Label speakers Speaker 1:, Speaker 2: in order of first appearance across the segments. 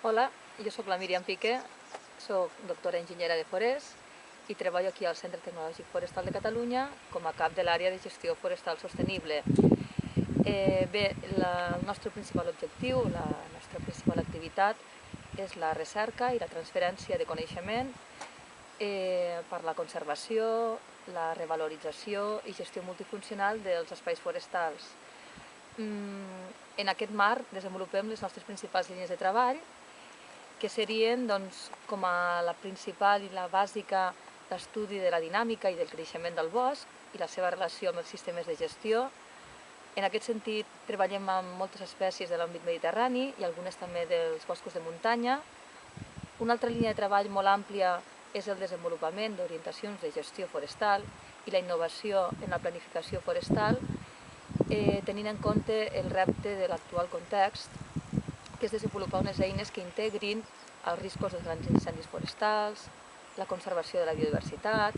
Speaker 1: Hola, jo sóc la Míriam Piqué, sóc doctora enginyera de forest i treballo aquí al Centre Tecnològic Forestal de Catalunya com a cap de l'àrea de gestió forestal sostenible. El nostre principal objectiu, la nostra principal activitat és la recerca i la transferència de coneixement per la conservació, la revalorització i gestió multifuncional dels espais forestals. En aquest marc desenvolupem les nostres principals línies de treball, que serien com a la principal i la bàsica l'estudi de la dinàmica i del creixement del bosc i la seva relació amb els sistemes de gestió. En aquest sentit, treballem amb moltes espècies de l'àmbit mediterrani i algunes també dels boscos de muntanya. Una altra línia de treball molt àmplia és el desenvolupament d'orientacions de gestió forestal i la innovació en la planificació forestal, tenint en compte el repte de l'actual context, que és desenvolupar unes eines que integrin els riscos dels grans incendis forestals, la conservació de la biodiversitat,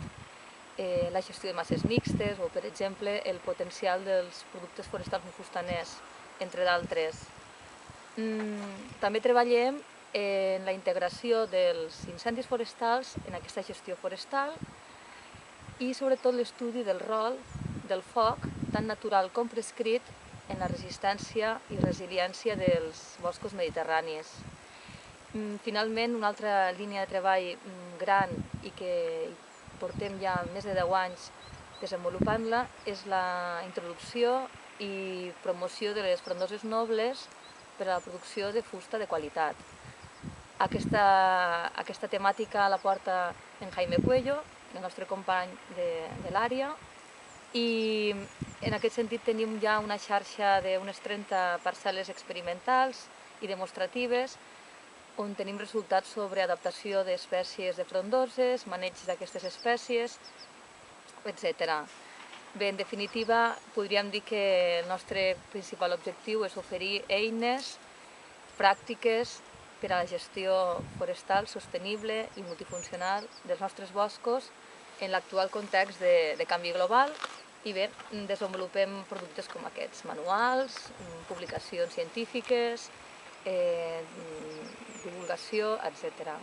Speaker 1: la gestió de masses mixtes o, per exemple, el potencial dels productes forestals no fustaners, entre d'altres. També treballem en la integració dels incendis forestals en aquesta gestió forestal i sobretot l'estudi del rol del foc, tant natural com prescrit, en la resistència i resiliència dels boscos mediterranis. Finalment, una altra línia de treball gran i que portem ja més de 10 anys desenvolupant-la és la introducció i promoció de les frondoses nobles per a la producció de fusta de qualitat. Aquesta temàtica la porta en Jaime Cuello, el nostre company de l'àrea, i en aquest sentit tenim ja una xarxa d'unes 30 parcel·les experimentals i demostratives on tenim resultats sobre adaptació d'espècies de frondoses, maneig d'aquestes espècies, etc. Bé, en definitiva, podríem dir que el nostre principal objectiu és oferir eines pràctiques per a la gestió forestal sostenible i multifuncional dels nostres boscos en l'actual context de canvi global. I bé, desenvolupem productes com aquests, manuals, publicacions científiques, divulgació, etc.